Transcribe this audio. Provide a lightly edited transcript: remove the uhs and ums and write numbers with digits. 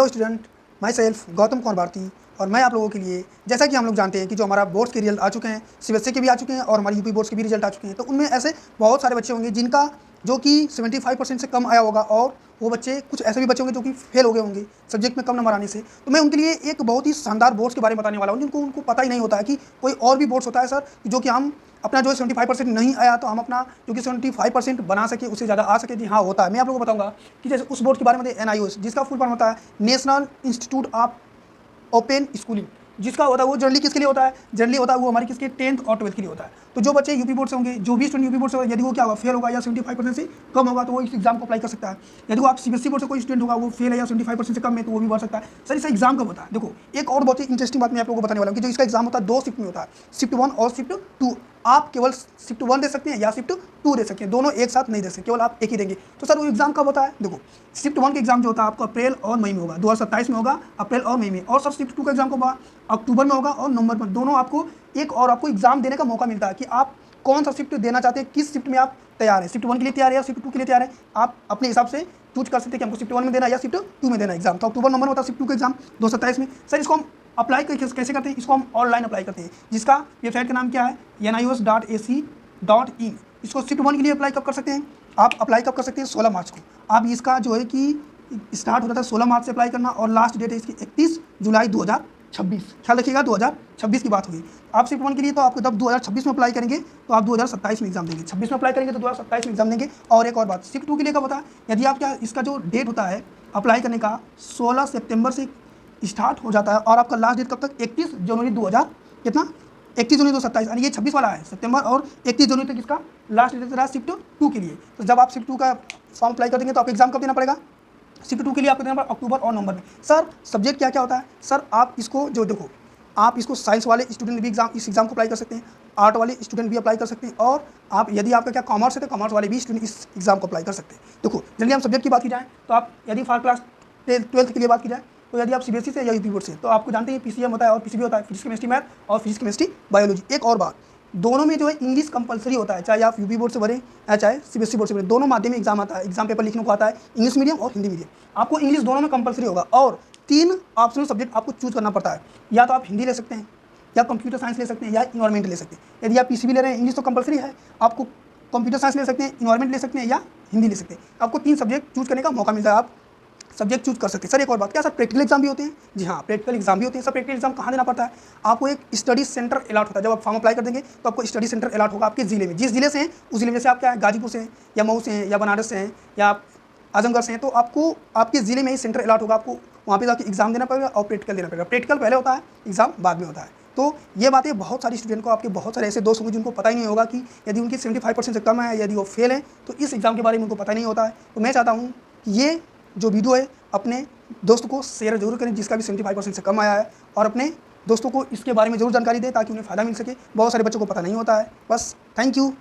Hello student, myself Gautam Kumar Bharti और मैं आप लोगों के लिए, जैसा कि हम लोग जानते हैं कि जो हमारा बोर्ड्स के रिजल्ट आ चुके हैं, सीबीएसई के भी आ चुके हैं और हमारे यूपी बोर्ड्स के भी रिजल्ट आ चुके हैं। तो उनमें ऐसे बहुत सारे बच्चे होंगे जिनका जो कि 75% से कम आया होगा, और वो बच्चे कुछ ऐसे भी बच्चे होंगे जो कि फेल हो गए होंगे सब्जेक्ट में कम नंबर आने से। तो मैं उनके लिए एक बहुत ही शानदार बोर्ड्स के बारे में बताने वाला हूँ, जिनको उनको पता ही नहीं होता है कि कोई और भी बोर्ड्स होता है सर, जो कि हम अपना जो है 75% नहीं आया तो हम अपना जो कि 75% बना सके, उससे ज़्यादा आ सके। जी हाँ, होता है। मैं आप लोगों को बताऊंगा कि जैसे उस बोर्ड के बारे में NIOS, जिसका फुल फॉर्म होता है national institute of open schooling, जिसका होता है वो जनरली किसके लिए होता है, जनरली होता है वो हमारी किसके 10th और 12th के लिए होता है। तो जो बच्चे यूपी बोर्ड से होंगे, जो भी स्टूडेंट यूपी बोर्ड से होगा, यदि वो क्या होगा, फेल होगा या 75% से कम होगा तो वो इस एग्जाम को अप्लाई कर सकता है। यदि वो आप सीबीएसई बोर्ड से कोई स्टूडेंट होगा, वो फेल है या 75% से कम है, तो वो भी भर सकता है। सर इसका एग्जाम कब होता है? देखो, एक और बहुत ही इंटरेस्टिंग बात मैं आप लोगों को बताने वाला हूँ कि जो इसका एग्जाम होता है 2 शिफ्ट में होता है, शिफ्ट 1 और शिफ्ट 2। आप केवल शिफ्ट 1 दे सकते हैं या शिफ्ट 2 दे सकते हैं, दोनों एक साथ नहीं दे सकते, केवल आप एक ही देंगे। तो सर वो एग्जाम कब होता है? देखो, शिफ्ट 1 का एग्जाम जो होता है आपको अप्रैल और मई में होगा, 2027 में होगा, अप्रैल और मई में। और सर शिफ्ट 2 का एग्जाम कब होगा? अक्टूबर में होगा और नवंबर में। दोनों आपको एक और आपको एग्जाम देने का मौका मिलता है कि आप कौन सा शिफ्ट देना चाहते हैं, किस शिफ्ट में आप तैयार हैं, शिफ्ट 1 के लिए तैयार है या शिफ्ट 2 के लिए तैयार है। आप अपने हिसाब से चूज कर सकते हैं कि हमको शिफ्ट 1 में देना है या शिफ्ट 2 में देना है एग्जाम। तो अक्टूबर नवंबर में होता है शिफ्ट 2 का एग्जाम 2027 में। सर इसको हम अप्लाई कैसे करते हैं? इसको हम ऑनलाइन अप्लाई करते हैं, जिसका वेबसाइट का नाम क्या है, nios.ac.in। इसको शिफ्ट 1 के लिए अप्लाई कब कर सकते हैं? आप अप्लाई कब कर सकते हैं? 16 मार्च को। आप इसका जो है कि स्टार्ट होता था 16 मार्च से अप्लाई करना, और लास्ट डेट है इसकी 31 जुलाई 2026। ख्याल रखिएगा, 2026 की बात हुई। आप शिफ्ट 1 के लिए तो आपको जब 2026 में अप्लाई करेंगे तो आप 2027 में एग्जाम देंगे, 26 में अप्लाई करेंगे तो 2027 में एग्जाम देंगे। और एक और बात, शिफ्ट 2 के लिए कब होता है? यदि आप क्या, इसका जो डेट होता है अप्लाई करने का 16 सितंबर से स्टार्ट हो जाता है, और आपका लास्ट डेट कब तक? 31 जनवरी 2000 कितना 31 जनवरी 2027, यानी ये 26 वाला है सितंबर, और 31 जनवरी तक इसका लास्ट डेट रहा शिफ्ट 2 के लिए। तो जब आप शिफ्ट 2 का फॉर्म अप्लाई कर देंगे तो आपको एग्जाम कब देना पड़ेगा? शिफ्ट 2 के लिए आपको देना पड़ेगा अक्टूबर और नवंबर में। सर सब्जेक्ट क्या क्या होता है? सर आप इसको जो देखो, आप इसको साइंस वाले स्टूडेंट भी इस एग्जाम को अप्लाई कर सकते हैं, आर्ट वाले स्टूडेंट भी अप्लाई कर सकते हैं, और आप यदि आपका क्या कॉमर्स है तो कॉमर्स वाले भी स्टूडेंट इस एग्जाम को अप्लाई कर सकते हैं। देखो, जनरली हम सब्जेक्ट की बात की जाए तो आप यदि फॉर क्लास 12th के लिए बात की जाए तो यदि आप सीबीएसई से या यूपी बोर्ड से, तो आपको जानते हैं PCM होता है और PCB होता है, फिजिक्स केमिस्ट्री मैथ और फिजिक्स केमिस्ट्री बायोलॉजी। एक और बात, दोनों में जो है इंग्लिश कंपलसरी होता है, चाहे आप यूपी बोर्ड से भरें या चाहे सीबीएसई बोर्ड से भरें, दोनों माध्यम में एग्जाम आता है। एग्जाम पेपर लिखने को आता है इंग्लिश मीडियम और हिंदी मीडियम। आपको इंग्लिश दोनों में कंपलसरी होगा, और 3 ऑप्शनल सब्जेक्ट आपको चूज करना पड़ता है। या तो आप हिंदी ले सकते हैं, या कंप्यूटर साइंस ले सकते हैं, या इन्वायरमेंट ले सकते हैं। यदि आप PCB ले रहे हैं, इंग्लिश तो कंपलसरी है, आपको कंप्यूटर साइंस ले सकते हैं, इन्वायरमेंट ले सकते हैं, या हिंदी ले सकते हैं। आपको 3 सब्जेक्ट चूज करने का मौका मिलता है, आप सब्जेक्ट चूज कर सकते हैं। सर एक और बात, क्या सर प्रैक्टिकल एग्जाम भी होते हैं? जी हाँ, प्रैक्टिकल एग्जाम भी होते हैं। सर प्रैक्टिकल एग्जाम कहाँ देना पड़ता है? आपको एक स्टडी सेंटर अलॉट होता है। जब आप फॉर्म अप्लाई कर देंगे तो आपको स्टडी सेंटर अलॉट होगा आपके जिले में, जिस जिले से हैं उस जिले में। जैसे आप क्या है, गाजीपुर से हैं या मऊ से हैं या बनारस से हैं या आप आजमगढ़ से हैं, तो आपको आपके जिले में ही सेंटर अलॉट होगा। आपको वहाँ पे जाकर एग्जाम देना पड़ेगा और प्रैक्टिकल देना पड़ेगा। प्रैक्टिकल पहले होता है, एग्जाम बाद में होता है। तो ये बातें बहुत सारी स्टूडेंट को, आपके बहुत सारे ऐसे दोस्त होंगे जिनको पता ही नहीं होगा कि यदि उनकी 75% से कम है, यदि वो फेल है, तो इस एग्जाम के बारे में उनको पता नहीं होता है। तो मैं चाहता हूँ कि ये जो वीडियो है अपने दोस्तों को शेयर जरूर करें जिसका भी 75% से कम आया है, और अपने दोस्तों को इसके बारे में जरूर जानकारी दें ताकि उन्हें फ़ायदा मिल सके। बहुत सारे बच्चों को पता नहीं होता है। बस, थैंक यू।